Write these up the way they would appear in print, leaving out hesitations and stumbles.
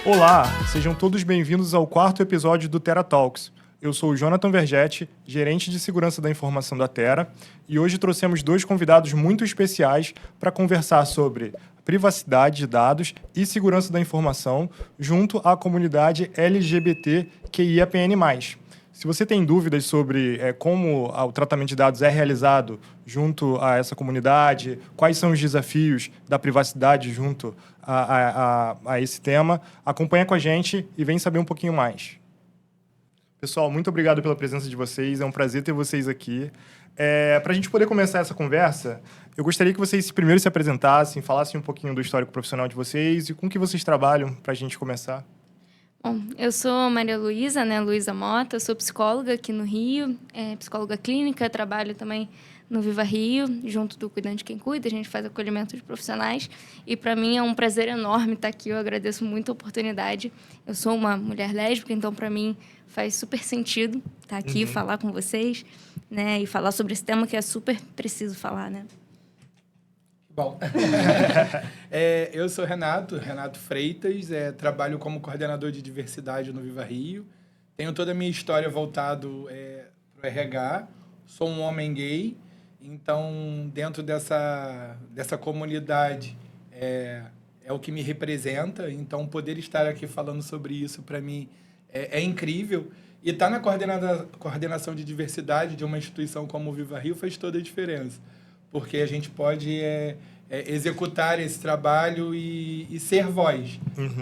Olá, sejam todos bem-vindos ao quarto episódio do Terra Talks. Eu sou o Jonathan Vergetti, gerente de segurança da informação da Terra, e hoje trouxemos dois convidados muito especiais para conversar sobre privacidade de dados e segurança da informação junto à comunidade LGBTQIAPN+. Se você tem dúvidas sobre como o tratamento de dados é realizado junto a essa comunidade, quais são os desafios da privacidade junto a esse tema, acompanha com a gente e vem saber um pouquinho mais. Pessoal, muito obrigado pela presença de vocês, é um prazer ter vocês aqui. Para a gente poder começar essa conversa, eu gostaria que vocês primeiro se apresentassem, falassem um pouquinho do histórico profissional de vocês e com que vocês trabalham para a gente começar. Bom, eu sou Maria Luísa, Luísa Mota, sou psicóloga aqui no Rio, psicóloga clínica, trabalho também no Viva Rio, junto do Cuidando de Quem Cuida, a gente faz acolhimento de profissionais e para mim é um prazer enorme estar aqui, eu agradeço muito a oportunidade. Eu sou uma mulher lésbica, então para mim faz super sentido estar aqui e falar com vocês, né, e falar sobre esse tema que é super preciso falar, né? Bom, eu sou Renato Freitas, trabalho como coordenador de diversidade no Viva Rio. Tenho toda a minha história voltado para o RH. Sou um homem gay, então dentro dessa comunidade é o que me representa. Então poder estar aqui falando sobre isso para mim é incrível. E estar na coordenação de diversidade de uma instituição como o Viva Rio faz toda a diferença. Porque a gente pode executar esse trabalho e ser voz,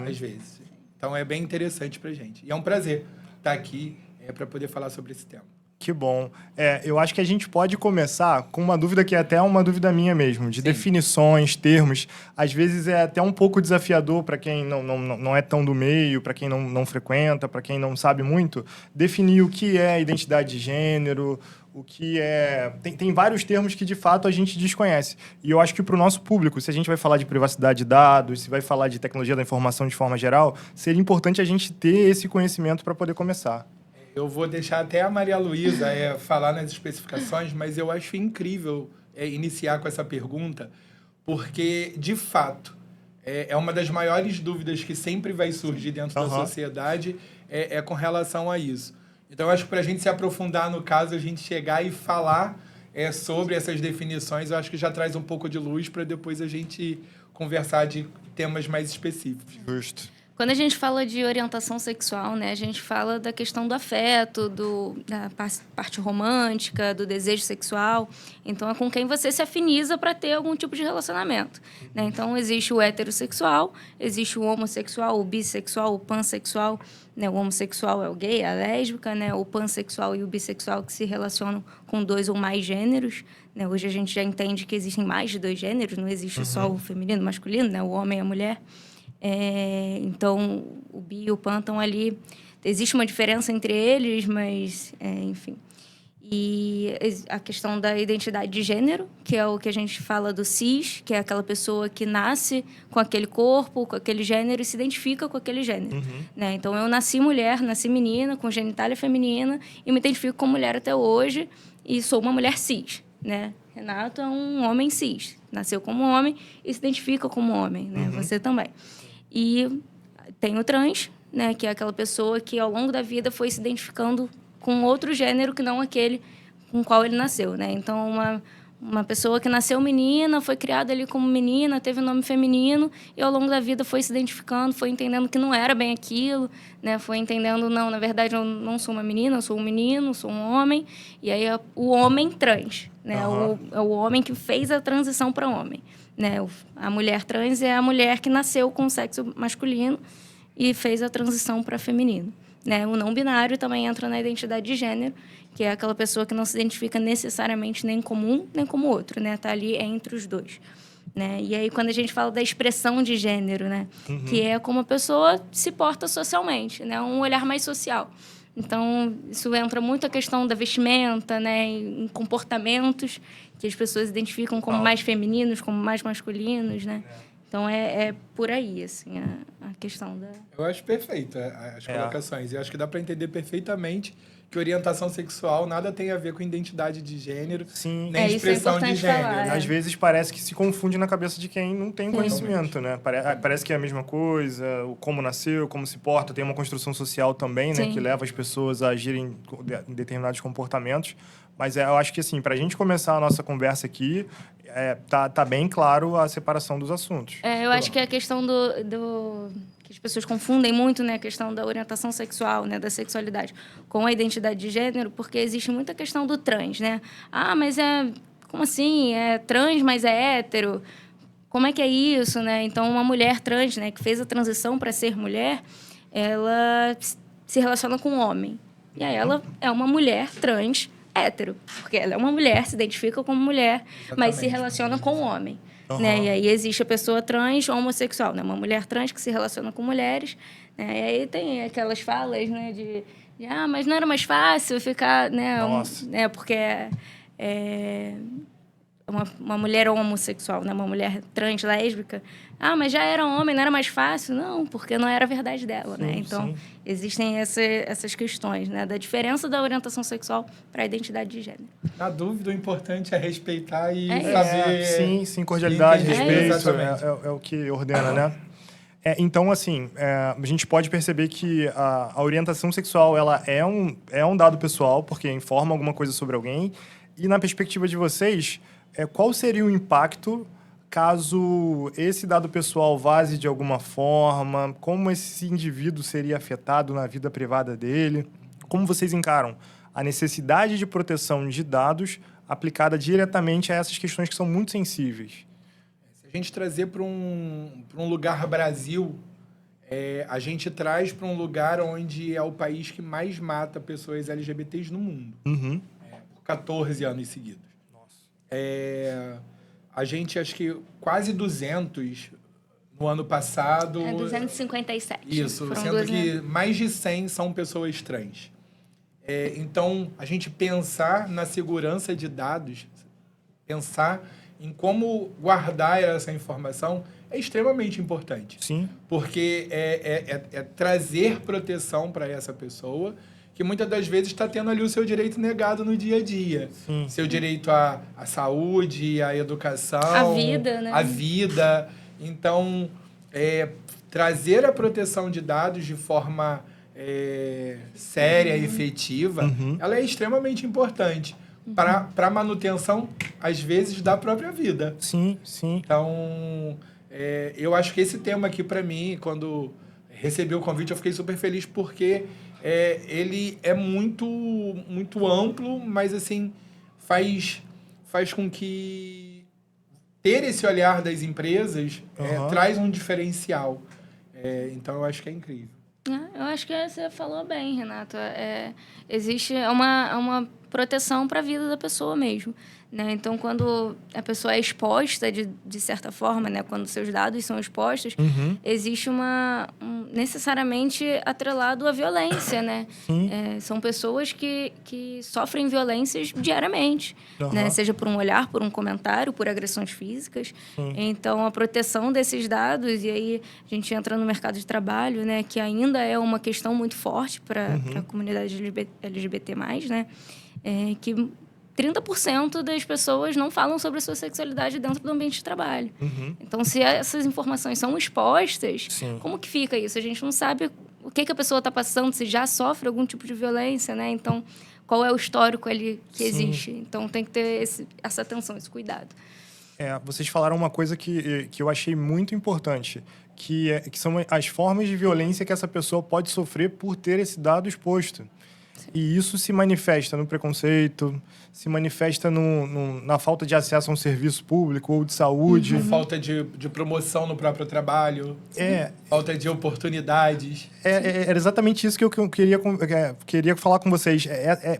às vezes. Então, é bem interessante para a gente. E é um prazer estar aqui para poder falar sobre esse tema. Que bom. Eu acho que a gente pode começar com uma dúvida que é até uma dúvida minha mesmo, de definições, termos. Às vezes é até um pouco desafiador para quem não é tão do meio, para quem não frequenta, para quem não sabe muito, definir o que é identidade de gênero, o que é... Tem vários termos que, de fato, a gente desconhece. E eu acho que para o nosso público, se a gente vai falar de privacidade de dados, se vai falar de tecnologia da informação de forma geral, seria importante a gente ter esse conhecimento para poder começar. Eu vou deixar até a Maria Luísa falar nas especificações, mas eu acho incrível iniciar com essa pergunta, porque, de fato, é uma das maiores dúvidas que sempre vai surgir dentro da sociedade com relação a isso. Então, eu acho que para a gente se aprofundar no caso, a gente chegar e falar sobre essas definições, eu acho que já traz um pouco de luz para depois a gente conversar de temas mais específicos. Justo. Quando a gente fala de orientação sexual, né, a gente fala da questão do afeto, da parte romântica, do desejo sexual. Então, é com quem você se afiniza para ter algum tipo de relacionamento, né? Então, existe o heterossexual, existe o homossexual, o bissexual, o pansexual, né? O homossexual é o gay, a lésbica, né? O pansexual e o bissexual que se relacionam com 2 ou mais gêneros, né? Hoje a gente já entende que existem mais de 2 gêneros, não existe só o feminino e o masculino, né? O homem e a mulher. Então, o bi e o pan estão ali. Existe uma diferença entre eles, mas, enfim. E a questão da identidade de gênero, que é o que a gente fala do cis, que é aquela pessoa que nasce com aquele corpo, com aquele gênero e se identifica com aquele gênero. Né? Então, eu nasci mulher, nasci menina, com genitália feminina, e me identifico como mulher até hoje, e sou uma mulher cis, né? Renato é um homem cis, nasceu como homem e se identifica como homem, né? Você também. E tem o trans, né, que é aquela pessoa que, ao longo da vida, foi se identificando com outro gênero que não aquele com o qual ele nasceu, né? Então, uma pessoa que nasceu menina, foi criada ali como menina, teve um nome feminino e, ao longo da vida, foi se identificando, foi entendendo que não era bem aquilo, né? Foi entendendo, não, na verdade, eu não sou uma menina, eu sou um menino, sou um homem. E aí, o homem trans, né? É o homem que fez a transição para homem. Né? A mulher trans é a mulher que nasceu com o sexo masculino e fez a transição para feminino. Né? O não binário também entra na identidade de gênero, que é aquela pessoa que não se identifica necessariamente nem como um nem como outro, né? Está ali entre os dois. Né? E aí, quando a gente fala da expressão de gênero, né? Que é como a pessoa se porta socialmente, né? Um olhar mais social. Então, isso entra muito a questão da vestimenta, né? Em comportamentos que as pessoas identificam como mais femininos, como mais masculinos, né? Então, é por aí, assim, a questão da... Eu acho perfeito as colocações. E acho que dá para entender perfeitamente que orientação sexual nada tem a ver com identidade de gênero, Sim. nem Isso é expressão de importante gênero. falar, Às vezes parece que se confunde na cabeça de quem não tem conhecimento, né? Parece que é a mesma coisa, o como nasceu, como se porta, tem uma construção social também, né? Sim. Que leva as pessoas a agirem em determinados comportamentos. Mas eu acho que, assim, para a gente começar a nossa conversa aqui, tá bem claro a separação dos assuntos. Eu acho que a questão que as pessoas confundem muito, né, a questão da orientação sexual, né, da sexualidade, com a identidade de gênero, porque existe muita questão do trans, né? Ah, mas como assim? É trans, mas é hétero? Como é que é isso, né? Então, uma mulher trans, né, que fez a transição para ser mulher, ela se relaciona com um homem. E aí ela é uma mulher trans hétero, porque ela é uma mulher, se identifica como mulher, mas se relaciona com um homem. Né? E aí existe a pessoa trans homossexual, né? Uma mulher trans que se relaciona com mulheres, né? E aí tem aquelas falas, né, mas não era mais fácil ficar, né? Nossa. Né? Porque uma mulher homossexual, né? Uma mulher trans lésbica, mas já era homem, não era mais fácil? Não, porque não era a verdade dela, né? Então, sim. existem essas questões, né? Da diferença da orientação sexual para a identidade de gênero. Na dúvida, o importante é respeitar e É isso. saber... Sim, cordialidade, entender. respeito, Exatamente. é o que ordena, né? Então, assim, a gente pode perceber que a orientação sexual ela é um dado pessoal, porque informa alguma coisa sobre alguém. E, na perspectiva de vocês, qual seria o impacto caso esse dado pessoal vaze de alguma forma? Como esse indivíduo seria afetado na vida privada dele? Como vocês encaram a necessidade de proteção de dados aplicada diretamente a essas questões que são muito sensíveis? Se a gente trazer para um lugar Brasil, a gente traz para um lugar onde é o país que mais mata pessoas LGBTs no mundo. Uhum. Por 14 anos seguidos. Nossa. A gente, acho que quase 200 no ano passado. 257. Isso, Foram sendo que mais de 100 são pessoas trans. Então, a gente pensar na segurança de dados, pensar em como guardar essa informação é extremamente importante. Sim. Porque é trazer proteção para essa pessoa que muitas das vezes está tendo ali o seu direito negado no dia a dia. Sim. Seu direito à saúde, à educação... A vida, né? A vida. Então, trazer a proteção de dados de forma séria e efetiva, ela é extremamente importante para a manutenção, às vezes, da própria vida. Sim, sim. Então, eu acho que esse tema aqui, para mim, quando recebi o convite, eu fiquei super feliz porque ele é muito, muito amplo, mas, assim, faz com que ter esse olhar das empresas traz um diferencial. Então, eu acho que é incrível. Eu acho que você falou bem, Renato. Existe uma proteção para a vida da pessoa mesmo, né? Então, quando a pessoa é exposta de certa forma, né? Quando seus dados são expostos, existe necessariamente atrelado à violência, né? São pessoas que sofrem violências diariamente, né? Seja por um olhar, por um comentário, por agressões físicas. Então, a proteção desses dados, e aí a gente entra no mercado de trabalho, né? Que ainda é uma questão muito forte para a comunidade LGBT+, né? Que 30% das pessoas não falam sobre a sua sexualidade dentro do ambiente de trabalho. Então, se essas informações são expostas, como que fica isso? A gente não sabe o que a pessoa está passando, se já sofre algum tipo de violência, né? Então, qual é o histórico ali que existe? Então, tem que ter essa atenção, esse cuidado. Vocês falaram uma coisa que eu achei muito importante, que são as formas de violência que essa pessoa pode sofrer por ter esse dado exposto. E isso se manifesta no preconceito, se manifesta na falta de acesso a um serviço público ou de saúde. Falta de promoção no próprio trabalho. Falta de oportunidades. Era exatamente isso que eu queria falar com vocês.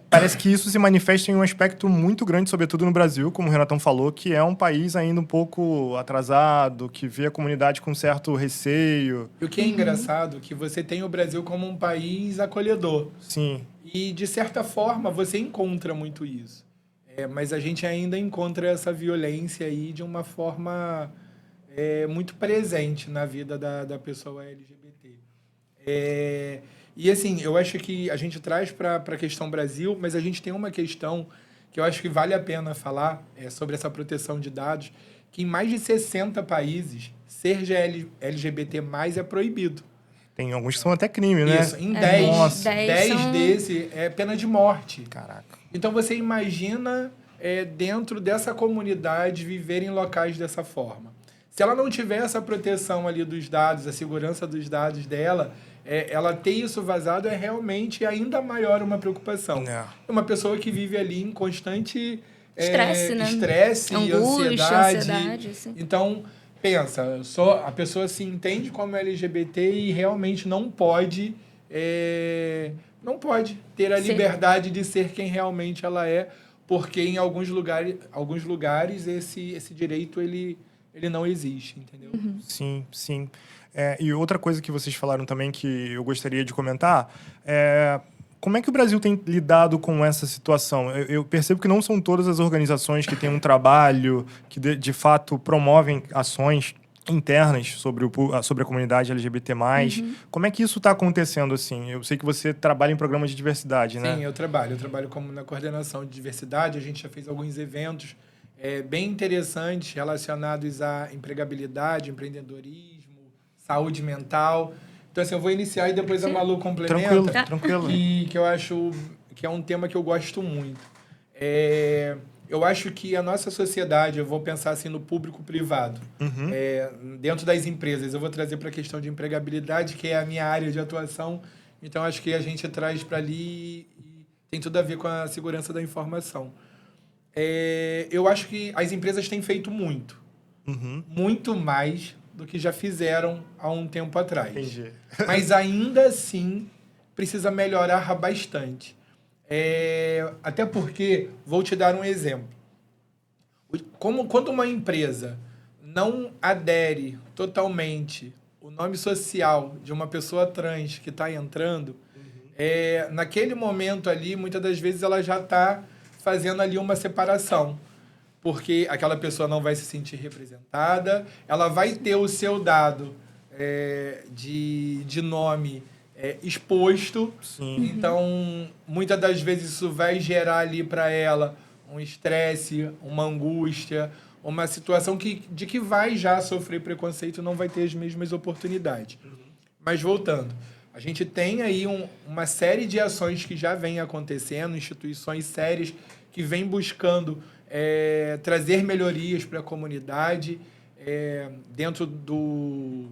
Parece que isso se manifesta em um aspecto muito grande, sobretudo no Brasil, como o Renatão falou, que é um país ainda um pouco atrasado, que vê a comunidade com certo receio. E o que é engraçado é que você tem o Brasil como um país acolhedor. Sim. E, de certa forma, você encontra muito isso. Mas a gente ainda encontra essa violência aí de uma forma muito presente na vida da pessoa LGBT. E, assim, eu acho que a gente traz para a questão Brasil, mas a gente tem uma questão que eu acho que vale a pena falar sobre essa proteção de dados, que em mais de 60 países, ser LGBT+, é proibido. Tem alguns que são até crime, né? Isso, em 10 Nossa. 10 desse é pena de morte. Caraca. Então, você imagina dentro dessa comunidade viver em locais dessa forma. Se ela não tiver essa proteção ali dos dados, a segurança dos dados dela, ela ter isso vazado é realmente ainda maior uma preocupação. É. Uma pessoa que vive ali em constante Estresse, né? estresse e Angústia, ansiedade. Assim. Então, pensa, a pessoa se entende como LGBT e realmente não pode ter a liberdade de ser quem realmente ela é, porque em alguns lugares esse direito ele não existe, entendeu? Uhum. Sim, sim. E outra coisa que vocês falaram também que eu gostaria de comentar como é que o Brasil tem lidado com essa situação? Eu percebo que não são todas as organizações que têm um trabalho que, de fato, promovem ações internas sobre a comunidade LGBT+. Uhum. Como é que isso está acontecendo, assim? Eu sei que você trabalha em programas de diversidade, né? Sim, eu trabalho como na coordenação de diversidade. A gente já fez alguns eventos bem interessantes relacionados à empregabilidade, empreendedorismo, saúde mental. Então, assim, eu vou iniciar e depois a Malu complementa. Tranquilo. Que eu acho que é um tema que eu gosto muito. Eu acho que a nossa sociedade, eu vou pensar assim no público-privado, dentro das empresas, eu vou trazer para a questão de empregabilidade, que é a minha área de atuação. Então, acho que a gente traz para ali e tem tudo a ver com a segurança da informação. Eu acho que as empresas têm feito muito. Muito mais do que já fizeram há um tempo atrás. Entendi. Mas ainda assim precisa melhorar bastante. Até porque, vou te dar um exemplo. Quando uma empresa não adere totalmente o nome social de uma pessoa trans que está entrando, naquele momento ali, muitas das vezes ela já está fazendo ali uma separação. Porque aquela pessoa não vai se sentir representada, ela vai ter o seu dado de nome exposto. Sim. Então, muitas das vezes isso vai gerar ali para ela um estresse, uma angústia, uma situação de que vai já sofrer preconceito e não vai ter as mesmas oportunidades. Mas voltando, a gente tem aí uma série de ações que já vem acontecendo, instituições sérias que vêm buscando trazer melhorias para a comunidade dentro dos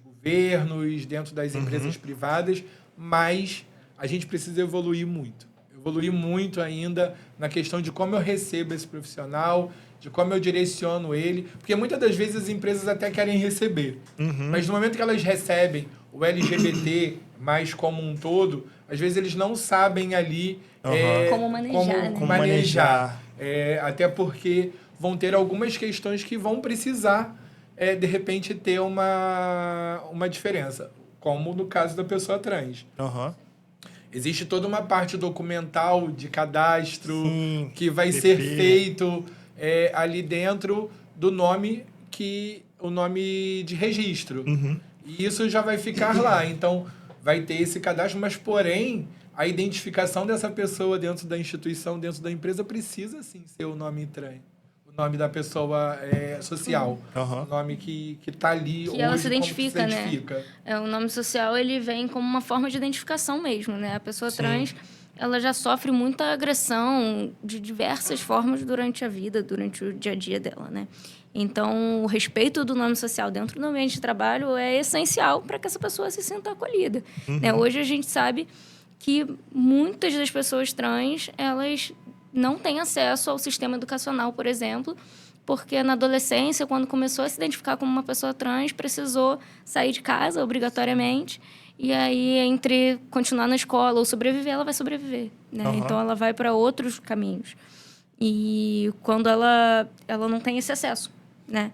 governos, dentro das empresas privadas, mas a gente precisa evoluir muito. Evoluir muito ainda na questão de como eu recebo esse profissional, de como eu direciono ele, porque muitas das vezes as empresas até querem receber, mas no momento que elas recebem o LGBT mais como um todo, às vezes eles não sabem ali como manejar, como manejar. Até porque vão ter algumas questões que vão precisar, de repente, ter uma diferença, como no caso da pessoa trans. Existe toda uma parte documental de cadastro que vai ser feito ali dentro do nome o nome de registro. E isso já vai ficar lá. Então, vai ter esse cadastro, mas, porém, a identificação dessa pessoa dentro da instituição, dentro da empresa, precisa, sim, ser o nome trans. O nome da pessoa social. O nome que está ali que hoje, ela se identifica, identifica, né? O nome social, ele vem como uma forma de identificação mesmo, né? A pessoa trans, ela já sofre muita agressão de diversas formas durante a vida, durante o dia a dia dela, né? Então, o respeito do nome social dentro do ambiente de trabalho é essencial para que essa pessoa se sinta acolhida. Né? Hoje, a gente sabe que muitas das pessoas trans, elas não têm acesso ao sistema educacional, por exemplo, porque na adolescência, quando começou a se identificar como uma pessoa trans, precisou sair de casa obrigatoriamente. E aí, entre continuar na escola ou sobreviver, ela vai sobreviver. Né? Então, ela vai para outros caminhos. E quando ela não tem esse acesso, né?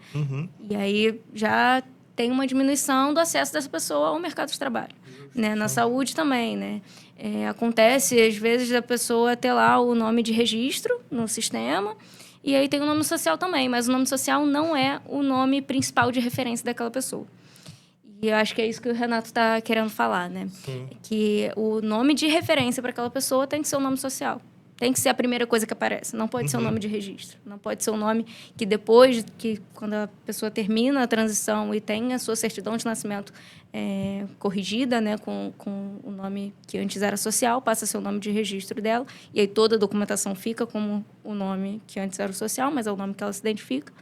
E aí já tem uma diminuição do acesso dessa pessoa ao mercado de trabalho. Né? Na saúde também, né? Acontece, às vezes, da pessoa ter lá o nome de registro no sistema, e aí tem o nome social também, mas o nome social não é o nome principal de referência daquela pessoa. E eu acho que é isso que o Renato está querendo falar, né? Sim. Que o nome de referência para aquela pessoa tem que ser o nome social. Tem que ser a primeira coisa que aparece. Não pode ser o nome de registro. Não pode ser o nome que depois, quando a pessoa termina a transição e tem a sua certidão de nascimento corrigida, né, com o nome que antes era social, passa a ser o nome de registro dela. E aí toda a documentação fica como o nome que antes era o social, mas é o nome que ela se identifica.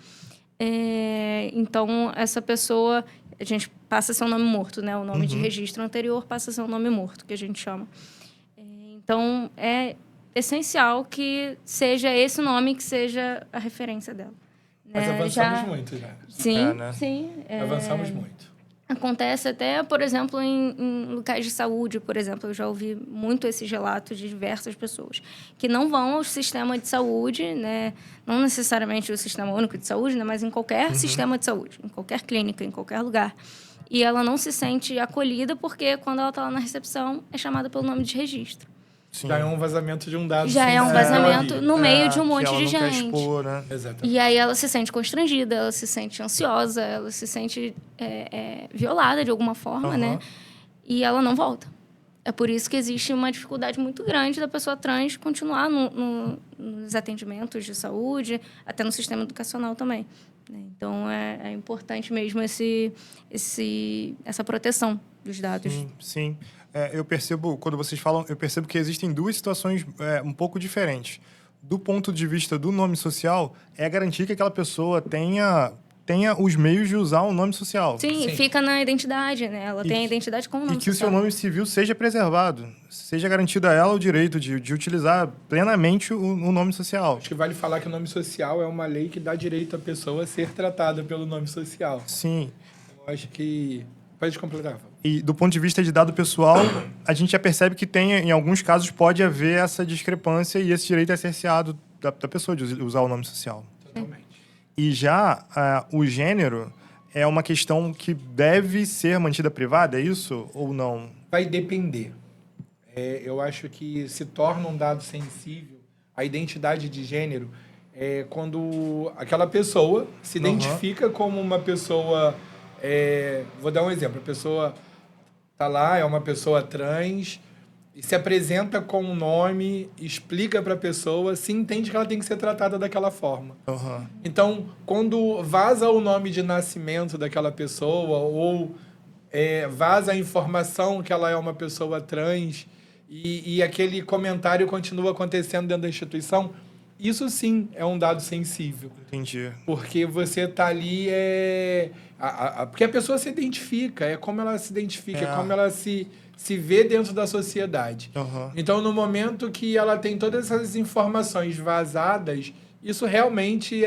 Então, essa pessoa, a gente passa a ser um nome morto, né? O nome de registro anterior passa a ser um nome morto, que a gente chama. Então, é essencial que seja esse nome que seja a referência dela. Mas avançamos muito já. Sim, né? sim. Avançamos muito. Acontece até, por exemplo, em locais de saúde, por exemplo. Eu já ouvi muito esses relatos de diversas pessoas que não vão ao sistema de saúde, né? Não necessariamente o Sistema Único de Saúde, né? Mas em qualquer sistema de saúde, em qualquer clínica, em qualquer lugar. E ela não se sente acolhida porque, quando ela está lá na recepção, é chamada pelo nome de registro. Sim. Já é um vazamento de um dado. Já é um vazamento ali. no meio de um que monte ela de não quer gente. expor, né? Exatamente. E aí ela se sente constrangida, ela se sente ansiosa, ela se sente violada de alguma forma, né? E ela não volta. É por isso que existe uma dificuldade muito grande da pessoa trans continuar nos atendimentos de saúde, até no sistema educacional também, né? Então, é importante mesmo essa proteção dos dados. Sim, sim. Eu percebo, quando vocês falam, eu percebo que existem duas situações um pouco diferentes. Do ponto de vista do nome social, é garantir que aquela pessoa tenha os meios de usar o nome social. Sim, Sim. fica na identidade, né? Ela tem a identidade com o nome E que o social. seu nome civil seja preservado. Seja garantido a ela o direito de utilizar plenamente o nome social. Acho que vale falar que o nome social é uma lei que dá direito à pessoa a ser tratada pelo nome social. Sim. Eu acho que... Pode completar. E do ponto de vista de dado pessoal, a gente já percebe que em alguns casos, pode haver essa discrepância e esse direito é cerceado da pessoa de usar o nome social. Totalmente. E já o gênero é uma questão que deve ser mantida privada, é isso ou não? Vai depender. Eu acho que se torna um dado sensível a identidade de gênero quando aquela pessoa se identifica como uma pessoa... vou dar um exemplo. A pessoa está lá, é uma pessoa trans, e se apresenta com um nome, explica para a pessoa, se entende que ela tem que ser tratada daquela forma. Então, quando vaza o nome de nascimento daquela pessoa, ou vaza a informação que ela é uma pessoa trans, e aquele comentário continua acontecendo dentro da instituição, isso sim é um dado sensível. Entendi. Porque você está ali... porque a pessoa se identifica, é como ela se identifica, é como ela se vê dentro da sociedade. Então, no momento que ela tem todas essas informações vazadas, isso realmente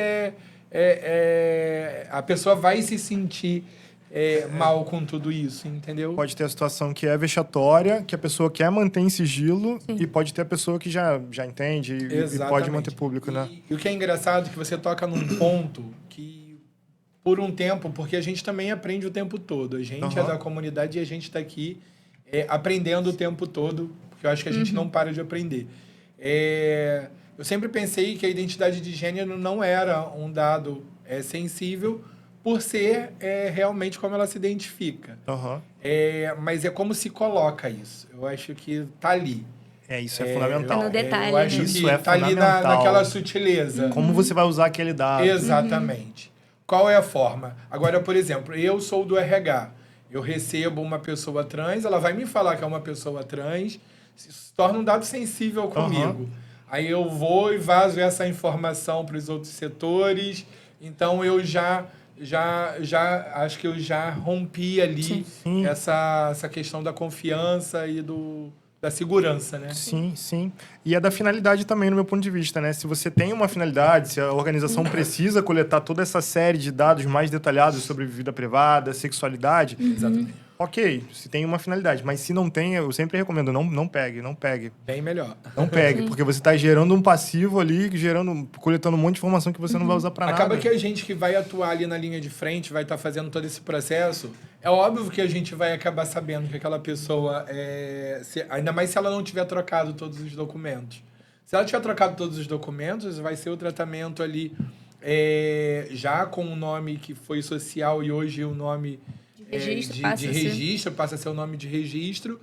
a pessoa vai se sentir mal com tudo isso, entendeu? Pode ter a situação que é vexatória, que a pessoa quer manter em sigilo, e pode ter a pessoa que já entende e pode manter público, né? E o que é engraçado é que você toca num ponto que, por um tempo, porque a gente também aprende o tempo todo. A gente é da comunidade e a gente está aqui aprendendo o tempo todo, porque eu acho que a gente não para de aprender. Eu sempre pensei que a identidade de gênero não era um dado sensível, por ser realmente como ela se identifica. Mas é como se coloca isso. Eu acho que está ali. Isso é fundamental. É no detalhe, eu acho né? que Isso é está ali naquela sutileza. Como você vai usar aquele dado. Exatamente. Qual é a forma? Agora, por exemplo, eu sou do RH. Eu recebo uma pessoa trans, ela vai me falar que é uma pessoa trans, se torna um dado sensível comigo. Aí eu vou e vazo essa informação para os outros setores. Então, eu já acho que eu já rompi ali essa questão da confiança e da segurança, né? Sim, sim. E é da finalidade também, no meu ponto de vista, né? Se você tem uma finalidade, se a organização precisa coletar toda essa série de dados mais detalhados sobre vida privada, sexualidade... Exatamente. Ok, se tem uma finalidade. Mas se não tem, eu sempre recomendo, não pegue. Bem melhor. Não pegue, porque você está gerando um passivo ali, coletando um monte de informação que você não vai usar para nada. Acaba que a gente que vai atuar ali na linha de frente, vai estar fazendo todo esse processo, é óbvio que a gente vai acabar sabendo que aquela pessoa, ainda mais se ela não tiver trocado todos os documentos. Se ela tiver trocado todos os documentos, vai ser o tratamento ali já com o nome que foi social e hoje o nome registro, passa a ser o nome de registro,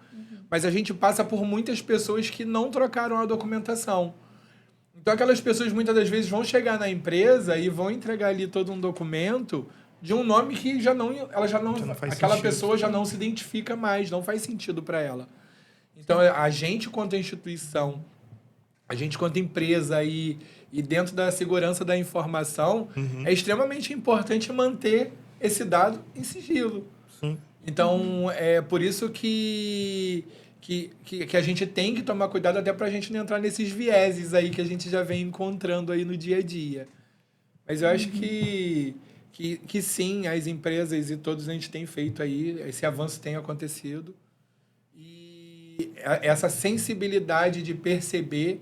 mas a gente passa por muitas pessoas que não trocaram a documentação. Então, aquelas pessoas, muitas das vezes, vão chegar na empresa e vão entregar ali todo um documento de um nome que aquela pessoa já não se identifica mais, não faz sentido para ela. Então, a gente, quanto instituição, a gente, quanto empresa e dentro da segurança da informação, é extremamente importante manter esse dado em sigilo. Sim. Então, é por isso que a gente tem que tomar cuidado até para a gente não entrar nesses vieses aí que a gente já vem encontrando aí no dia a dia. Mas eu acho que sim, as empresas e todos a gente tem feito aí, esse avanço tem acontecido. E essa sensibilidade de perceber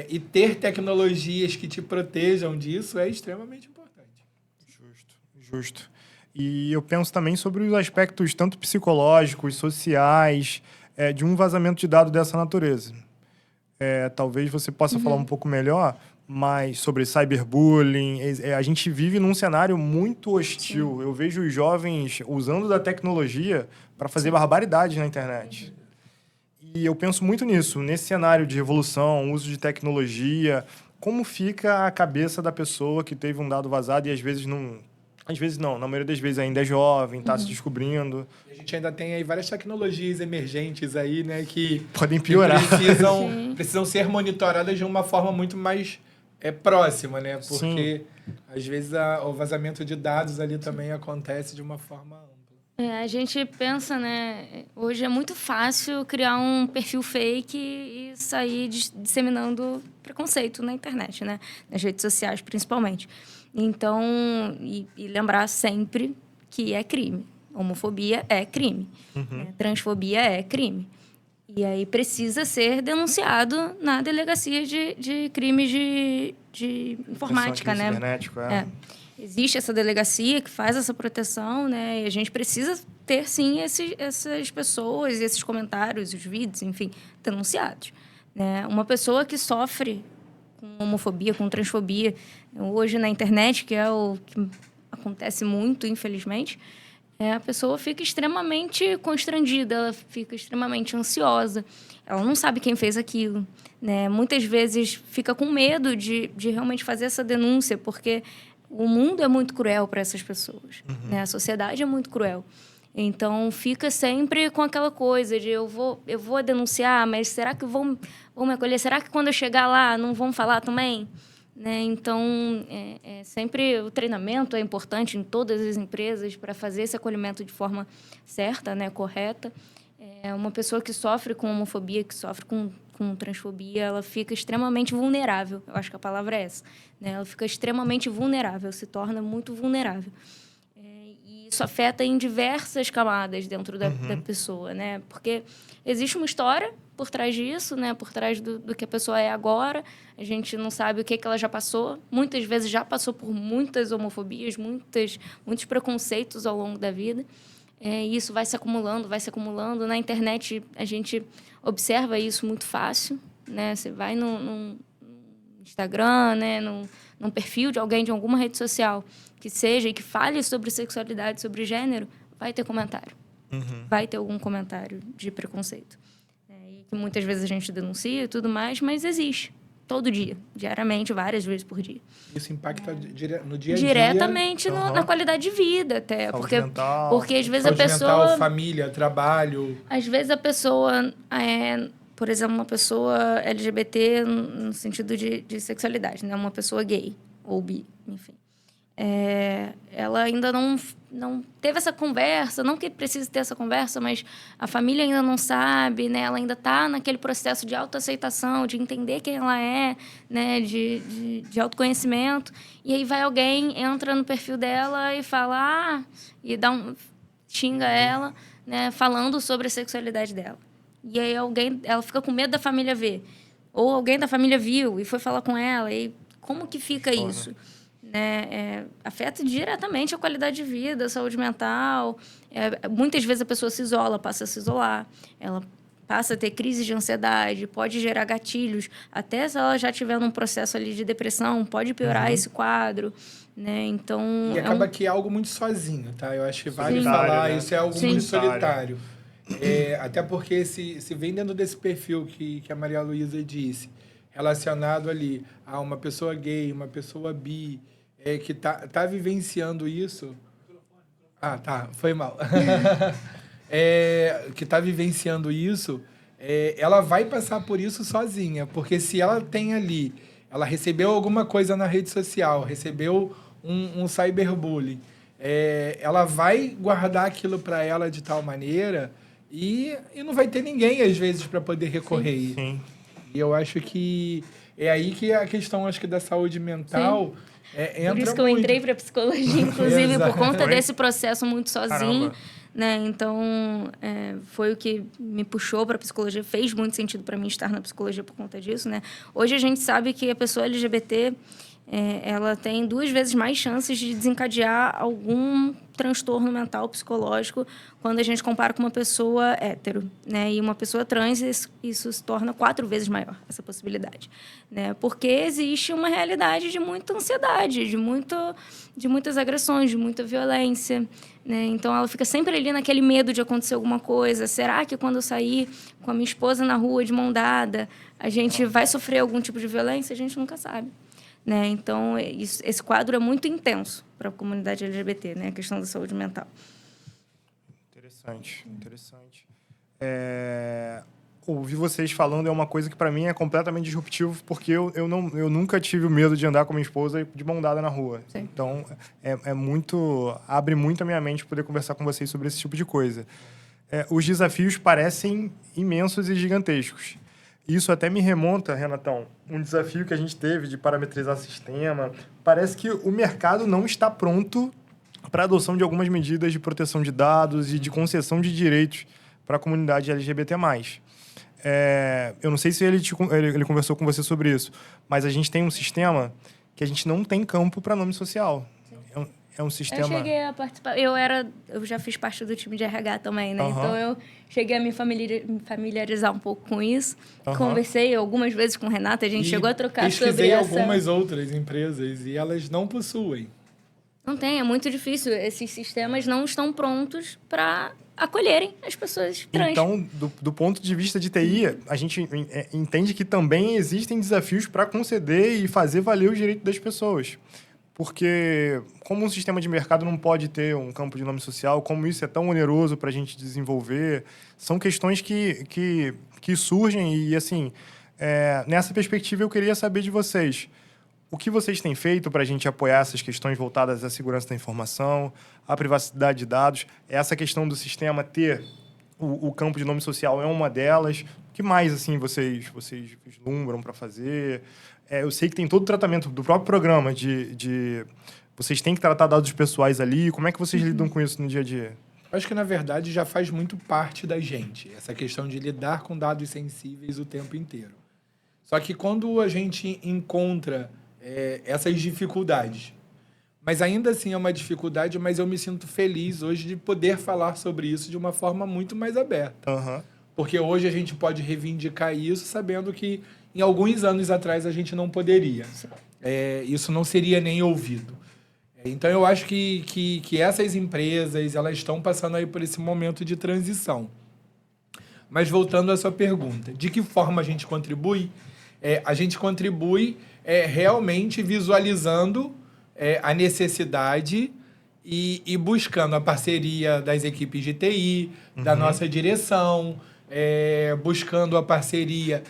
e ter tecnologias que te protejam disso é extremamente importante. Justo. E eu penso também sobre os aspectos tanto psicológicos, sociais, de um vazamento de dados dessa natureza. Talvez você possa falar um pouco melhor, mas sobre cyberbullying. A gente vive num cenário muito hostil. Sim. Eu vejo os jovens usando da tecnologia para fazer barbaridades na internet. E eu penso muito nisso, nesse cenário de revolução, uso de tecnologia, como fica a cabeça da pessoa que teve um dado vazado e às vezes não, na maioria das vezes ainda é jovem, está se descobrindo. A gente ainda tem aí várias tecnologias emergentes aí, né, que podem piorar. Que precisam ser monitoradas de uma forma muito mais próxima, né? Porque às vezes o vazamento de dados ali também acontece de uma forma ampla. A gente pensa, né? Hoje é muito fácil criar um perfil fake e sair disseminando preconceito na internet, né? Nas redes sociais, principalmente. Então, e lembrar sempre que é crime. Homofobia é crime. Né? Transfobia é crime. E aí precisa ser denunciado na delegacia de crimes de informática, né? Existe essa delegacia que faz essa proteção, né? E a gente precisa ter, sim, essas pessoas, esses comentários, os vídeos, enfim, denunciados. Né? Uma pessoa que sofre com homofobia, com transfobia, hoje na internet, que é o que acontece muito, infelizmente, a pessoa fica extremamente constrangida, ela fica extremamente ansiosa, ela não sabe quem fez aquilo, né? Muitas vezes fica com medo de realmente fazer essa denúncia, porque o mundo é muito cruel para essas pessoas, né? A sociedade é muito cruel. Então, fica sempre com aquela coisa de eu vou denunciar, mas será que vão me acolher? Será que quando eu chegar lá não vão falar também? Né? Então, sempre o treinamento é importante em todas as empresas para fazer esse acolhimento de forma certa, né? Correta. Uma pessoa que sofre com homofobia, que sofre com transfobia, ela fica extremamente vulnerável. Eu acho que a palavra é essa. Né? Ela fica extremamente vulnerável, se torna muito vulnerável. E isso afeta em diversas camadas dentro da pessoa, né? Porque existe uma história por trás disso, né? Por trás do que a pessoa é agora. A gente não sabe o que ela já passou. Muitas vezes já passou por muitas homofobias, muitos preconceitos ao longo da vida. E isso vai se acumulando. Na internet, a gente observa isso muito fácil, né? Você vai no Instagram, né? Num perfil de alguém de alguma rede social que seja e que fale sobre sexualidade, sobre gênero, vai ter comentário. Vai ter algum comentário de preconceito. E que muitas vezes a gente denuncia e tudo mais, mas existe. Todo dia, diariamente, várias vezes por dia. Isso impacta no dia a dia? Diretamente na qualidade de vida, até. Porque às vezes a pessoa... mental, família, trabalho... Às vezes a pessoa por exemplo, uma pessoa LGBT no sentido de sexualidade, né? Uma pessoa gay ou bi, enfim. Ela ainda não teve essa conversa, não que precise ter essa conversa, mas a família ainda não sabe, né? Ela ainda está naquele processo de autoaceitação, de entender quem ela é, né? De autoconhecimento. E aí vai alguém, entra no perfil dela e fala, e xinga ela, né? Falando sobre a sexualidade dela. E aí ela fica com medo da família ver. Ou alguém da família viu e foi falar com ela. E como que fica isso? Né? Afeta diretamente a qualidade de vida, a saúde mental. Muitas vezes a pessoa se isola, passa a se isolar. Ela passa a ter crise de ansiedade, pode gerar gatilhos, até se ela já tiver num processo ali de depressão, pode piorar esse quadro, né? Então... E acaba que é algo muito sozinho, tá? Eu acho que vale Solitário, falar, né? isso é algo Sim. muito solitário. Até porque se vem dentro desse perfil que a Maria Luísa disse, relacionado ali a uma pessoa gay, uma pessoa bi, que tá vivenciando isso... Ah, tá, foi mal. Que está vivenciando isso, ela vai passar por isso sozinha. Porque se ela tem ali, ela recebeu alguma coisa na rede social, recebeu um cyberbullying, ela vai guardar aquilo para ela de tal maneira e não vai ter ninguém, às vezes, para poder recorrer. Sim. E eu acho que é aí que a questão, acho que, da saúde mental... entra por isso que eu muito. entrei para psicologia, inclusive, por conta Foi? desse processo muito sozinho. Caramba. Né? Então, foi o que me puxou para a psicologia. Fez muito sentido para mim estar na psicologia por conta disso. Né? Hoje a gente sabe que a pessoa LGBT ela tem 2 vezes mais chances de desencadear algum transtorno mental psicológico quando a gente compara com uma pessoa hétero, né? E uma pessoa trans, isso se torna 4 vezes maior, essa possibilidade, né? Porque existe uma realidade de muita ansiedade, de muitas agressões, de muita violência, né? Então, ela fica sempre ali naquele medo de acontecer alguma coisa. Será que quando eu sair com a minha esposa na rua de mão dada, a gente vai sofrer algum tipo de violência? A gente nunca sabe. Né? Então, esse quadro é muito intenso para a comunidade LGBT, né? A questão da saúde mental. Interessante. Ouvir vocês falando é uma coisa que, para mim, é completamente disruptivo, porque eu nunca tive o medo de andar com minha esposa de mão dada na rua. Sim. Então, abre muito a minha mente poder conversar com vocês sobre esse tipo de coisa. Os desafios parecem imensos e gigantescos. Isso até me remonta, Renatão, um desafio que a gente teve de parametrizar sistema. Parece que o mercado não está pronto para a adoção de algumas medidas de proteção de dados e de concessão de direitos para a comunidade LGBT+. Eu não sei se ele conversou com você sobre isso, mas a gente tem um sistema que a gente não tem campo para nome social. É um sistema... Eu cheguei a participar... Eu já fiz parte do time de RH também, né? Uhum. Então, eu cheguei a me familiarizar um pouco com isso. Uhum. Conversei algumas vezes com o Renato, a gente chegou a trocar sobre pesquisei essa... algumas outras empresas e elas não possuem. Não tem, é muito difícil. Esses sistemas não estão prontos para acolherem as pessoas trans. Então, do ponto de vista de TI, a gente entende que também existem desafios para conceder e fazer valer os direitos das pessoas. Porque, como um sistema de mercado não pode ter um campo de nome social, como isso é tão oneroso para a gente desenvolver, são questões que surgem e, assim, nessa perspectiva, eu queria saber de vocês. O que vocês têm feito para a gente apoiar essas questões voltadas à segurança da informação, à privacidade de dados? Essa questão do sistema ter o campo de nome social é uma delas. O que mais, assim, vocês vislumbram para fazer? Eu sei que tem todo o tratamento do próprio programa de vocês têm que tratar dados pessoais ali. Como é que vocês lidam com isso no dia a dia? Acho que, na verdade, já faz muito parte da gente, essa questão de lidar com dados sensíveis o tempo inteiro. Só que quando a gente encontra essas dificuldades, mas ainda assim é uma dificuldade, mas eu me sinto feliz hoje de poder falar sobre isso de uma forma muito mais aberta. Uhum. Porque hoje a gente pode reivindicar isso sabendo que em alguns anos atrás a gente não poderia. Isso não seria nem ouvido. Então, eu acho que essas empresas elas estão passando aí por esse momento de transição. Mas, voltando à sua pergunta, de que forma a gente contribui? A gente contribui realmente visualizando a necessidade e buscando a parceria das equipes de TI, da nossa direção, buscando a parceria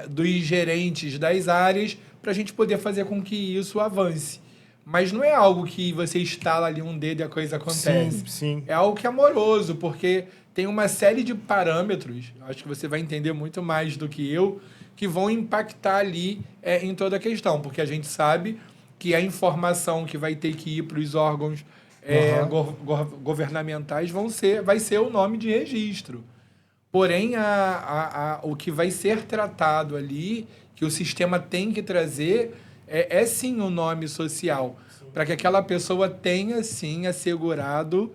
dos gerentes das áreas para a gente poder fazer com que isso avance. Mas não é algo que você instala ali um dedo e a coisa acontece. Sim. É algo que é amoroso, porque tem uma série de parâmetros, acho que você vai entender muito mais do que eu, que vão impactar ali em toda a questão. Porque a gente sabe que a informação que vai ter que ir para os órgãos governamentais vai ser o nome de registro. Porém, o que vai ser tratado ali, que o sistema tem que trazer, sim o nome social, para que aquela pessoa tenha, sim, assegurado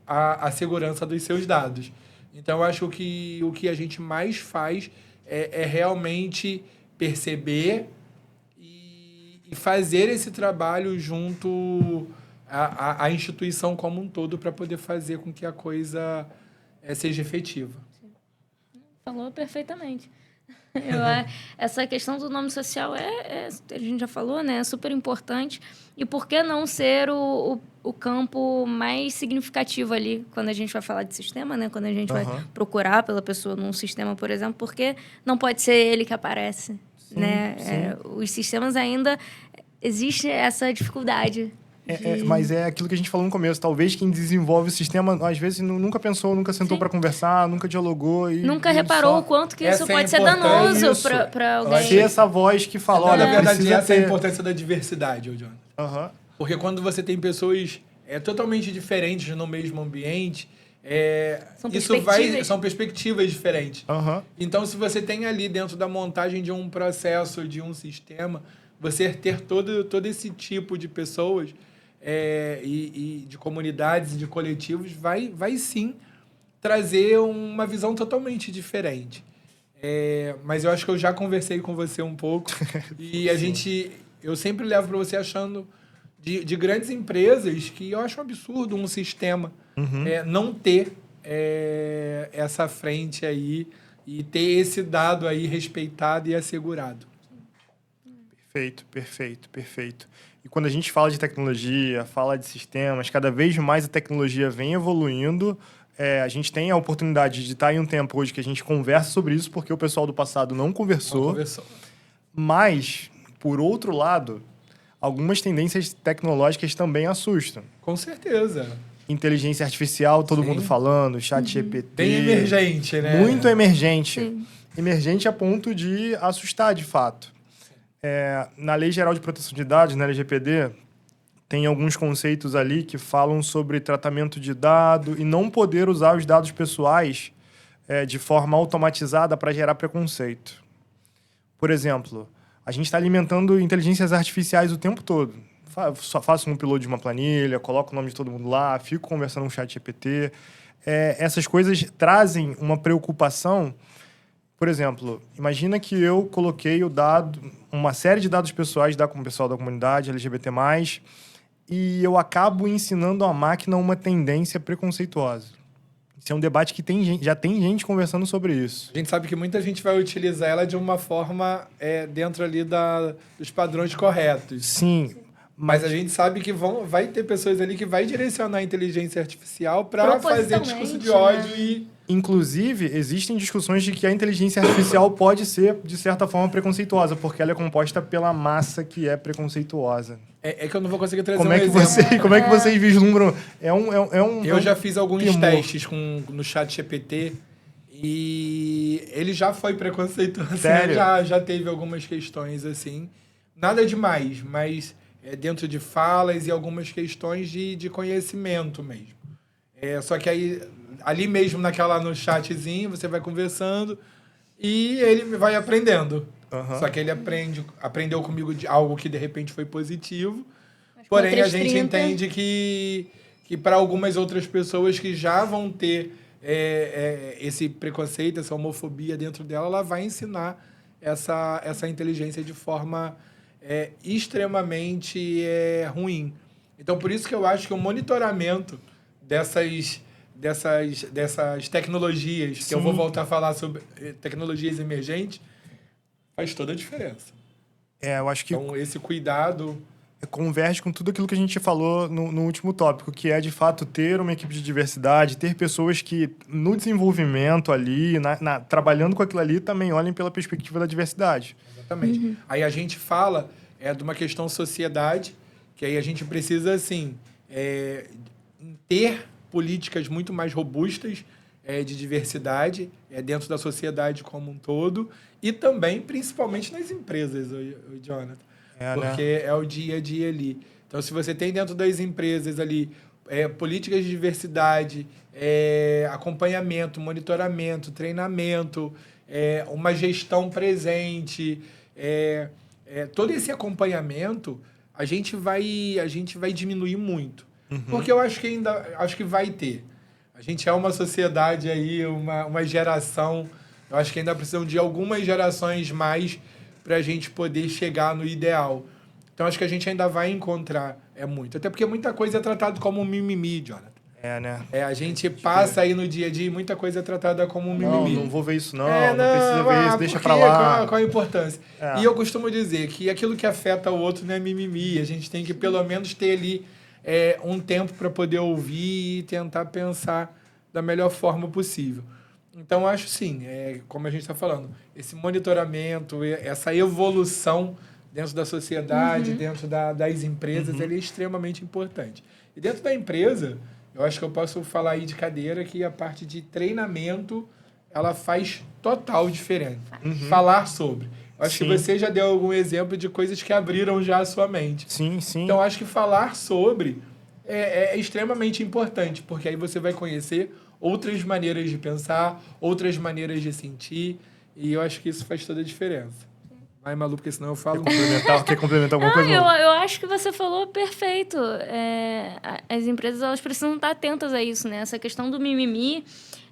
a segurança dos seus dados. Então, eu acho que o que a gente mais faz é realmente perceber e fazer esse trabalho junto à instituição como um todo para poder fazer com que a coisa seja efetiva. Falou perfeitamente. Essa questão do nome social a gente já falou, né? É super importante. E por que não ser o campo mais significativo ali quando a gente vai falar de sistema, né? Quando a gente vai procurar pela pessoa num sistema, por exemplo, porque não pode ser ele que aparece, né? Os sistemas ainda existe essa dificuldade. Mas é aquilo que a gente falou no começo. Talvez quem desenvolve o sistema, às vezes, nunca pensou, nunca sentou para conversar, nunca dialogou. Nunca reparou o quanto que isso pode ser danoso para alguém. Ter essa voz que fala, olha, na verdade, precisa essa é ter... a importância da diversidade, Jonathan. Porque quando você tem pessoas totalmente diferentes no mesmo ambiente, são perspectivas diferentes. Então, se você tem ali dentro da montagem de um processo, de um sistema, você ter todo esse tipo de pessoas e de comunidades e de coletivos vai sim trazer uma visão totalmente diferente. Mas eu acho que eu já conversei com você um pouco e eu sempre levo para você achando de grandes empresas que eu acho um absurdo um sistema não ter essa frente aí e ter esse dado aí respeitado e assegurado. Perfeito. E quando a gente fala de tecnologia, fala de sistemas, cada vez mais a tecnologia vem evoluindo. A gente tem a oportunidade de estar em um tempo hoje que a gente conversa sobre isso, porque o pessoal do passado não conversou. Mas, por outro lado, algumas tendências tecnológicas também assustam. Com certeza. Inteligência artificial, todo mundo falando, ChatGPT. Bem emergente, né? Muito emergente. Sim. Emergente a ponto de assustar, de fato. Na Lei Geral de Proteção de Dados, na LGPD, tem alguns conceitos ali que falam sobre tratamento de dado e não poder usar os dados pessoais de forma automatizada para gerar preconceito. Por exemplo, a gente está alimentando inteligências artificiais o tempo todo. Só faço um upload de uma planilha, coloco o nome de todo mundo lá, fico conversando com o ChatGPT. Essas coisas trazem uma preocupação. Por exemplo, imagina que eu coloquei uma série de dados pessoais com o pessoal da comunidade LGBT+, e eu acabo ensinando à máquina uma tendência preconceituosa. Isso é um debate que já tem gente conversando sobre isso. A gente sabe que muita gente vai utilizar ela de uma forma dentro ali dos padrões corretos. Sim. Mas a gente sabe que vai ter pessoas ali que vai direcionar a inteligência artificial para fazer discurso de ódio e... Inclusive, existem discussões de que a inteligência artificial pode ser, de certa forma, preconceituosa, porque ela é composta pela massa que é preconceituosa. Que eu não vou conseguir trazer como é que vocês vislumbram? Eu já fiz alguns testes no ChatGPT e ele já foi preconceituoso. Sério? Já teve algumas questões assim. Nada demais, mas dentro de falas e algumas questões de conhecimento mesmo. Só que aí... Ali mesmo no chatzinho, você vai conversando e ele vai aprendendo. Só que ele aprendeu comigo de algo que de repente foi positivo. Porém, a gente entende que para algumas outras pessoas que já vão ter esse preconceito, essa homofobia dentro dela, ela vai ensinar essa inteligência de forma extremamente ruim. Então, por isso que eu acho que o monitoramento dessas tecnologias, que eu vou voltar a falar sobre tecnologias emergentes, faz toda a diferença. Eu acho que... Então, esse cuidado... converge com tudo aquilo que a gente falou no último tópico, que é, de fato, ter uma equipe de diversidade, ter pessoas que, no desenvolvimento ali, trabalhando com aquilo ali, também olhem pela perspectiva da diversidade. Exatamente. Aí a gente fala de uma questão sociedade, que aí a gente precisa, assim, ter políticas muito mais robustas de diversidade dentro da sociedade como um todo e também, principalmente, nas empresas, Jonathan. Porque é o dia a dia ali. Então, se você tem dentro das empresas ali políticas de diversidade, acompanhamento, monitoramento, treinamento, uma gestão presente, todo esse acompanhamento, a gente vai diminuir muito. Porque eu acho que vai ter. A gente é uma sociedade aí, uma geração. Eu acho que ainda precisam de algumas gerações mais para a gente poder chegar no ideal. Então, acho que a gente ainda vai encontrar muito. Até porque muita coisa é tratada como um mimimi, Jonathan. Né? A gente passa aí no dia a dia e muita coisa é tratada como um mimimi. Não vou ver isso não precisa ver isso, deixa pra lá. lá. Qual a importância? E eu costumo dizer que aquilo que afeta o outro não é mimimi. A gente tem que pelo menos ter ali um tempo para poder ouvir e tentar pensar da melhor forma possível. Então, acho sim, como a gente está falando, esse monitoramento, essa evolução dentro da sociedade, dentro das empresas, ele é extremamente importante. E dentro da empresa, eu acho que eu posso falar aí de cadeira que a parte de treinamento, ela faz total diferença. Falar sobre. Eu acho que você já deu algum exemplo de coisas que abriram já a sua mente. Sim. Então, acho que falar sobre é extremamente importante, porque aí você vai conhecer outras maneiras de pensar, outras maneiras de sentir, e eu acho que isso faz toda a diferença. Vai, Malu, porque senão eu falo... Quer complementar alguma coisa? Eu acho que você falou perfeito. As empresas, elas precisam estar atentas a isso, né? Essa questão do mimimi,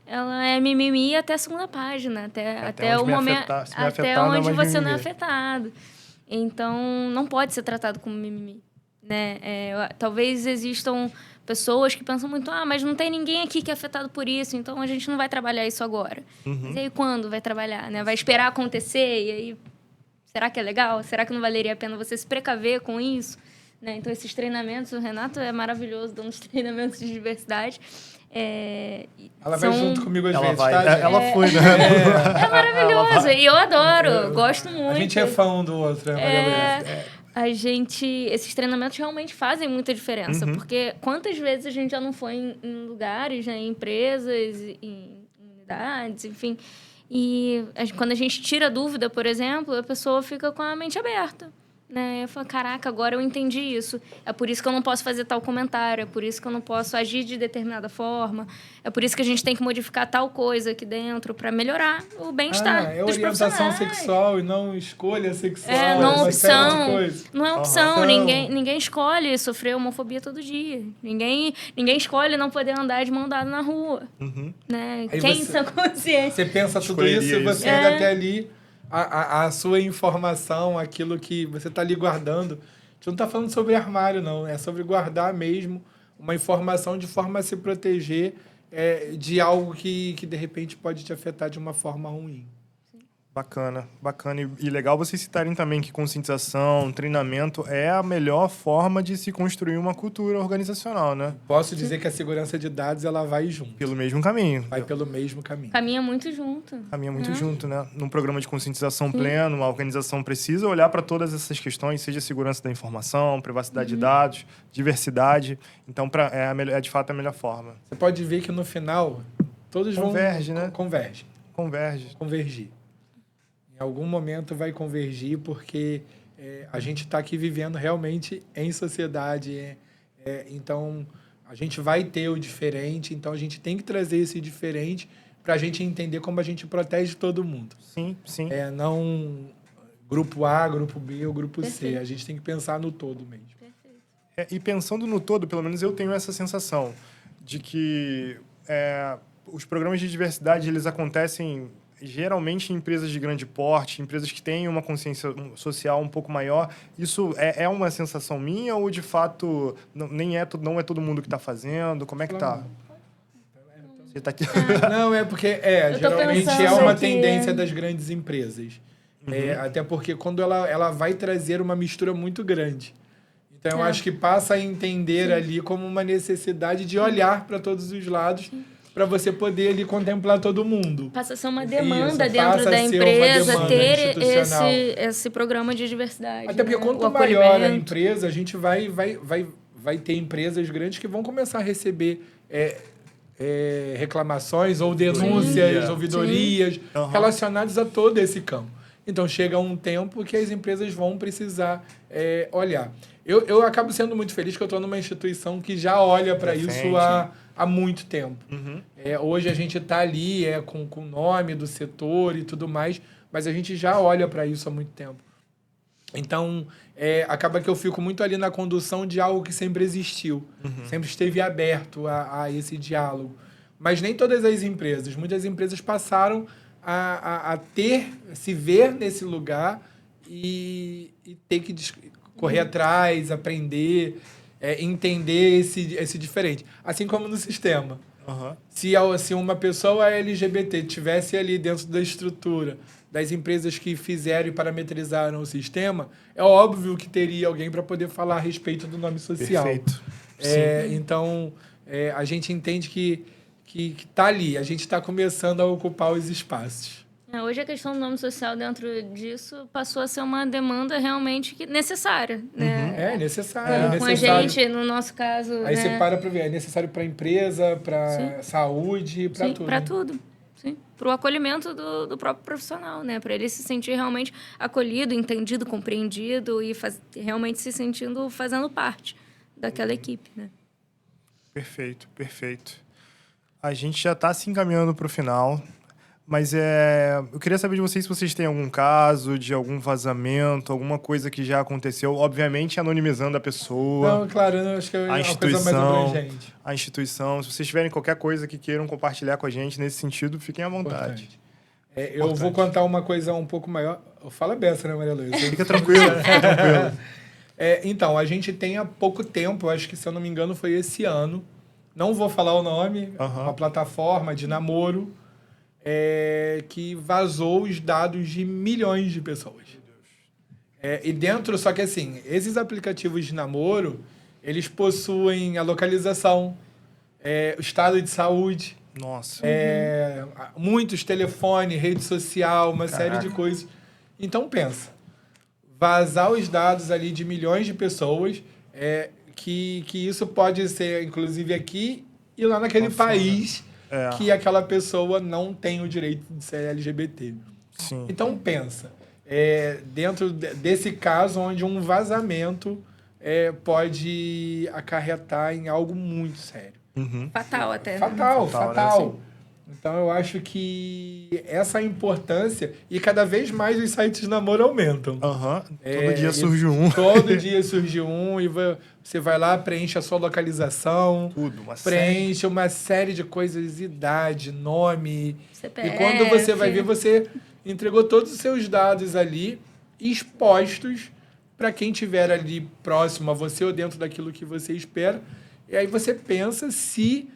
ela é mimimi até a segunda página, até o momento, até onde você não é afetado. Então, não pode ser tratado como mimimi, né? Talvez existam pessoas que pensam muito, mas não tem ninguém aqui que é afetado por isso, então a gente não vai trabalhar isso agora. Mas e aí quando vai trabalhar, né? Vai esperar acontecer e aí... Será que é legal? Será que não valeria a pena você se precaver com isso? Né? Então, esses treinamentos, o Renato é maravilhoso dando os treinamentos de diversidade. Ela vai junto comigo às vezes, tá? Ela foi, né? É maravilhoso. E eu adoro, gosto muito. A gente é fã um do outro, né, esses treinamentos realmente fazem muita diferença. Porque quantas vezes a gente já não foi em lugares, né, em empresas, em unidades, enfim... E quando a gente tira dúvida, por exemplo, a pessoa fica com a mente aberta. Né? Eu falo, caraca, agora eu entendi isso. É por isso que eu não posso fazer tal comentário, é por isso que eu não posso agir de determinada forma, é por isso que a gente tem que modificar tal coisa aqui dentro para melhorar o bem-estar dos orientação sexual e não escolha sexual. Não opção. Não é opção. Ninguém escolhe sofrer homofobia todo dia. Ninguém escolhe não poder andar de mão dada na rua. Né? Quem tem consciência? Você pensa tudo isso e você ainda até ali... A sua informação, aquilo que você está ali guardando. A gente não está falando sobre armário, não. É sobre guardar mesmo uma informação de forma a se proteger de algo que, de repente, pode te afetar de uma forma ruim. Bacana. E legal vocês citarem também que conscientização, treinamento é a melhor forma de se construir uma cultura organizacional, né? Posso dizer que a segurança de dados, ela vai junto. Pelo mesmo caminho. Vai pelo mesmo caminho. Caminha muito junto. Junto, né? Num programa de conscientização pleno, uma organização precisa olhar para todas essas questões, seja segurança da informação, privacidade de dados, diversidade. Então, é de fato a melhor forma. Você pode ver que no final, todos convergir. Em algum momento vai convergir, porque a gente está aqui vivendo realmente em sociedade. Então, a gente vai ter o diferente, então a gente tem que trazer esse diferente para a gente entender como a gente protege todo mundo. Sim. Não grupo A, grupo B ou grupo C. A gente tem que pensar no todo mesmo. E pensando no todo, pelo menos eu tenho essa sensação de que os programas de diversidade, eles acontecem... geralmente em empresas de grande porte, empresas que têm uma consciência social um pouco maior. Isso é uma sensação minha ou, de fato, não é todo mundo que está fazendo? Como é que está? Você tá aqui... Não, é porque geralmente é uma tendência das grandes empresas. Até porque quando ela vai trazer uma mistura muito grande. Então, eu acho que passa a entender ali como uma necessidade de olhar para todos os lados para você poder ali contemplar todo mundo. Passa a ser uma demanda dentro da empresa ter esse programa de diversidade. Até porque quanto maior a empresa, a gente vai ter empresas grandes que vão começar a receber reclamações ou denúncias, ouvidorias relacionadas a todo esse campo. Então, chega um tempo que as empresas vão precisar olhar. Eu acabo sendo muito feliz que eu estou numa instituição que já olha para isso há muito tempo. Hoje a gente está ali com o nome do setor e tudo mais, mas a gente já olha para isso há muito tempo. Então, acaba que eu fico muito ali na condução de algo que sempre existiu, sempre esteve aberto a esse diálogo. Mas nem todas as empresas. Muitas empresas passaram a se ver nesse lugar e ter que correr atrás, aprender, entender esse diferente. Assim como no sistema. Uhum. Se uma pessoa LGBT tivesse ali dentro da estrutura das empresas que fizeram e parametrizaram o sistema, é óbvio que teria alguém para poder falar a respeito do nome social. Perfeito. Então, a gente entende que está ali, a gente está começando a ocupar os espaços. Hoje a questão do nome social dentro disso passou a ser uma demanda realmente necessária. Né? É necessário. Com a gente, no nosso caso... Aí né? você para ver, é necessário para a empresa, para saúde, para tudo. Para tudo. Para o acolhimento do próprio profissional, né? Para ele se sentir realmente acolhido, entendido, compreendido e realmente se sentindo fazendo parte daquela equipe, né? Perfeito, perfeito. A gente já está se encaminhando para o final, mas eu queria saber de vocês se vocês têm algum caso de algum vazamento, alguma coisa que já aconteceu, obviamente anonimizando a pessoa. Não, claro, eu acho que é uma coisa mais abrangente. A instituição. Se vocês tiverem qualquer coisa que queiram compartilhar com a gente nesse sentido, fiquem à vontade. Eu vou contar uma coisa um pouco maior. Fala beça, né, Maria Luísa? Fica tranquilo, fica tranquilo. Então, a gente tem há pouco tempo, acho que se eu não me engano foi esse ano, não vou falar o nome, uma plataforma de namoro que vazou os dados de milhões de pessoas. E dentro, só que assim, esses aplicativos de namoro, eles possuem a localização, o estado de saúde, Nossa. muitos telefones, rede social, uma série de coisas. Então, pensa, vazar os dados ali de milhões de pessoas, que isso pode ser, inclusive, aqui e lá naquele país que aquela pessoa não tem o direito de ser LGBT. Sim. Então, pensa, dentro desse caso onde um vazamento pode acarretar em algo muito sério. Uhum. Fatal até. Fatal. Né? Então, eu acho que essa importância... E cada vez mais os sites de namoro aumentam. Todo dia surge um. Todo dia surge um e você vai lá, preenche a sua localização. Tudo. Preenche uma série de coisas, idade, nome. CPF. E quando você vai ver, você entregou todos os seus dados ali, expostos para quem estiver ali próximo a você ou dentro daquilo que você espera. E aí você pensa se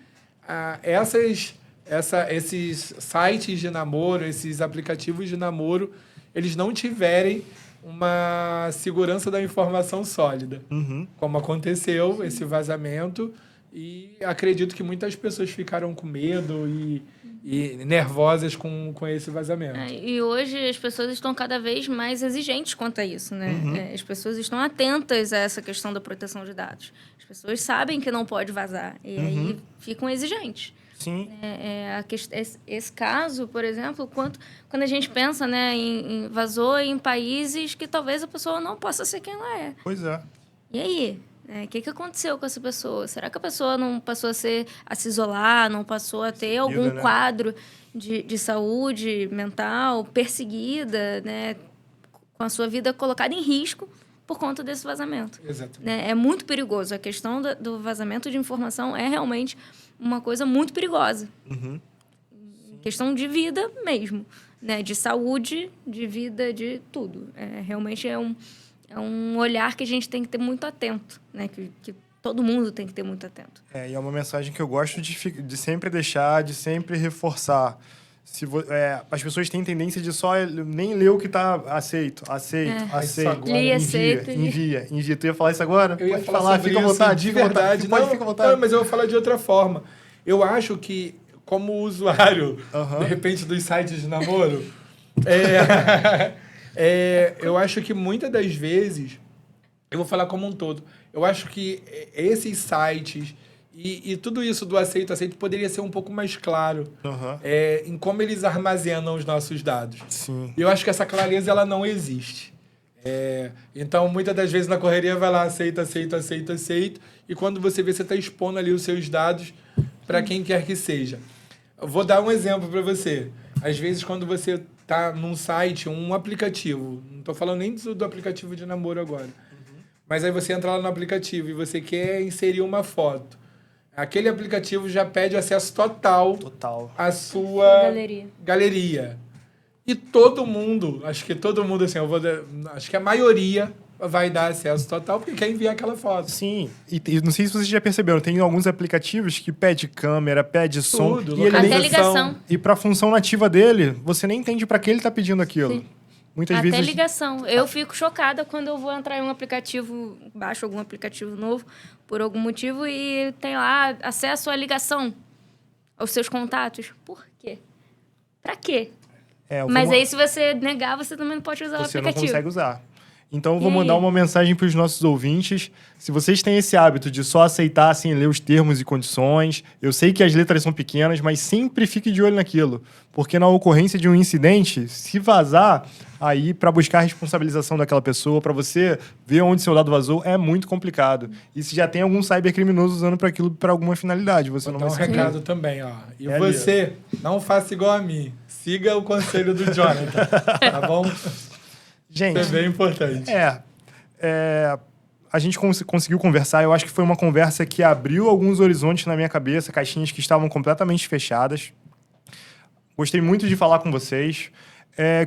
esses sites de namoro, esses aplicativos de namoro, eles não tiverem uma segurança da informação sólida. Como aconteceu esse vazamento, e acredito que muitas pessoas ficaram com medo e nervosas com esse vazamento. E hoje as pessoas estão cada vez mais exigentes quanto a isso, né? As pessoas estão atentas a essa questão da proteção de dados. As pessoas sabem que não pode vazar e aí ficam exigentes. Sim. Esse caso, por exemplo, quando a gente pensa, né, vazou em países que talvez a pessoa não possa ser quem ela é. Pois é. E aí? O que aconteceu com essa pessoa? Será que a pessoa não passou a se isolar, não passou a ter algum quadro de saúde mental, perseguida, né, com a sua vida colocada em risco por conta desse vazamento? Exatamente. É muito perigoso. A questão do vazamento de informação é realmente uma coisa muito perigosa. Questão de vida mesmo, né? De saúde, de vida, de tudo. Realmente é um olhar que a gente tem que ter muito atento, né? Que todo mundo tem que ter muito atento. E é uma mensagem que eu gosto de sempre deixar, de sempre reforçar. As pessoas têm tendência de só nem ler o que está aceito. Envia. Tu ia falar isso agora? Eu ia Pode falar fica à vontade. De verdade. Fica à vontade. Não, mas eu vou falar de outra forma. Eu acho que, como usuário, de repente, dos sites de namoro, eu acho que muitas das vezes, eu vou falar como um todo, eu acho que esses sites e tudo isso do aceito poderia ser um pouco mais claro em como eles armazenam os nossos dados. Sim. Eu acho que essa clareza ela não existe. Então, muitas das vezes na correria vai lá, aceita. E quando você vê, você está expondo ali os seus dados para quem quer que seja. Eu vou dar um exemplo para você. Às vezes, quando você está num site, um aplicativo, não estou falando nem do aplicativo de namoro agora, mas aí você entra lá no aplicativo e você quer inserir uma foto. Aquele aplicativo já pede acesso total Total. à sua Galeria. galeria. E todo mundo, acho que todo mundo, assim, acho que a maioria vai dar acesso total porque quer enviar aquela foto. Sim, e não sei se vocês já perceberam, tem alguns aplicativos que pede câmera, pede som, Tudo, e ele nem... Até ligação. E para a função nativa dele, você nem entende para que ele tá pedindo aquilo. Sim. Muitas Até vezes ligação. Eu fico chocada quando eu vou entrar em um aplicativo, baixo algum aplicativo novo, por algum motivo, e tem lá acesso à ligação aos seus contatos. Por quê? Pra quê? Mas aí, se você negar, você também não pode usar o você não aplicativo. consegue usar. Então, eu E vou mandar aí? uma mensagem para os nossos ouvintes. Se vocês têm esse hábito de só aceitar, assim, ler os termos e condições, eu sei que as letras são pequenas, mas sempre fique de olho naquilo. Porque na ocorrência de um incidente, se vazar, aí para buscar a responsabilização daquela pessoa, para você ver onde seu dado vazou, é muito complicado. E se já tem algum cybercriminoso usando para aquilo para alguma finalidade, você não Vou dar vai um saber. recado também, ó. E É você, não faça igual a mim. Siga o conselho do Jonathan, tá bom? Gente, Isso é bem importante. A gente conseguiu conversar. Eu acho que foi uma conversa que abriu alguns horizontes na minha cabeça, caixinhas que estavam completamente fechadas. Gostei muito de falar com vocês.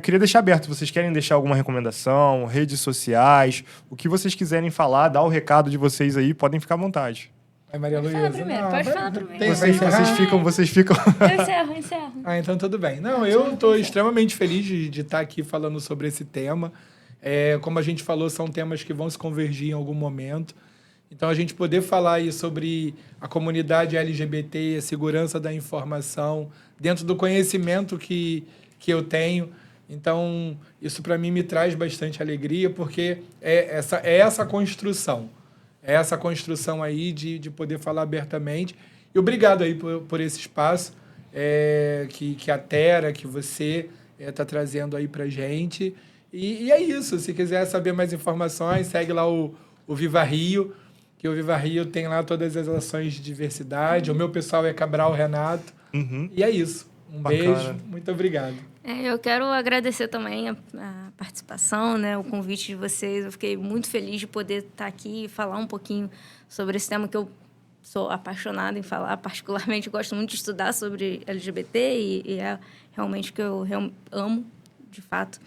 Queria deixar aberto. Vocês querem deixar alguma recomendação, redes sociais, o que vocês quiserem falar, dar o recado de vocês aí, podem ficar à vontade. Aí, Maria Pode Luísa. falar primeiro, pode falar primeiro. Vai Vocês encerrar? vocês ficam... Eu encerro. Ah, então tudo bem. Não, eu estou extremamente feliz de estar aqui falando sobre esse tema. Como a gente falou, são temas que vão se convergir em algum momento. Então, a gente poder falar aí sobre a comunidade LGBT, a segurança da informação, dentro do conhecimento que eu tenho. Então, isso para mim me traz bastante alegria, porque é essa construção. É essa construção aí de poder falar abertamente. E obrigado aí por esse espaço que a Tera, que você está trazendo aí para gente. E é isso. Se quiser saber mais informações, segue lá o Viva Rio, que o Viva Rio tem lá todas as ações de diversidade. O meu pessoal é Cabral Renato. Uhum. E é isso. Um Bacana. beijo. Muito obrigado. Eu quero agradecer também a participação, né, o convite de vocês. Eu fiquei muito feliz de poder estar aqui e falar um pouquinho sobre esse tema que eu sou apaixonada em falar. Particularmente, gosto muito de estudar sobre LGBT e é realmente o que eu amo, de fato.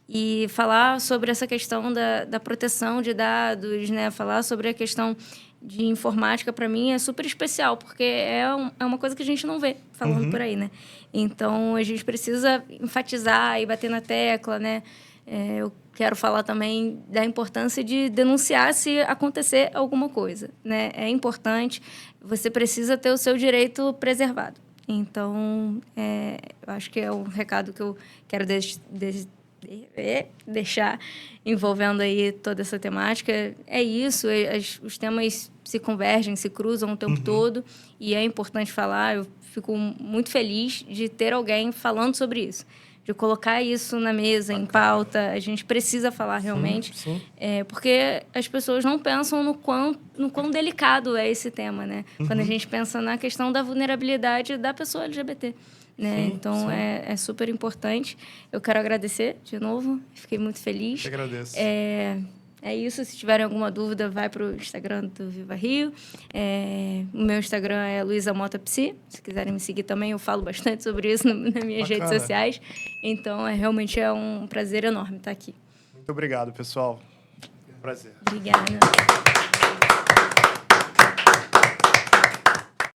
E falar sobre essa questão da proteção de dados, né? Falar sobre a questão de informática, para mim, é super especial, porque é uma coisa que a gente não vê falando por aí, né? Então, a gente precisa enfatizar e bater na tecla, né? Eu quero falar também da importância de denunciar se acontecer alguma coisa, né? É importante, você precisa ter o seu direito preservado. Então, eu acho que é um recado que eu quero deixar envolvendo aí toda essa temática. É isso, os temas se convergem, se cruzam o tempo todo, e é importante falar. Eu fico muito feliz de ter alguém falando sobre isso, de colocar isso na mesa, em pauta. A gente precisa falar realmente, Sim. porque as pessoas não pensam no quão delicado é esse tema, né? Quando a gente pensa na questão da vulnerabilidade da pessoa LGBT. Né? Sim, então, sim. é super importante. Eu quero agradecer de novo. Fiquei muito feliz. Eu agradeço. É isso. Se tiverem alguma dúvida, vai para o Instagram do Viva Rio. O meu Instagram é Luísa Mota Psi. Se quiserem me seguir também, eu falo bastante sobre isso nas minhas redes sociais. Então, realmente é um prazer enorme estar aqui. Muito obrigado, pessoal. Prazer. Obrigada.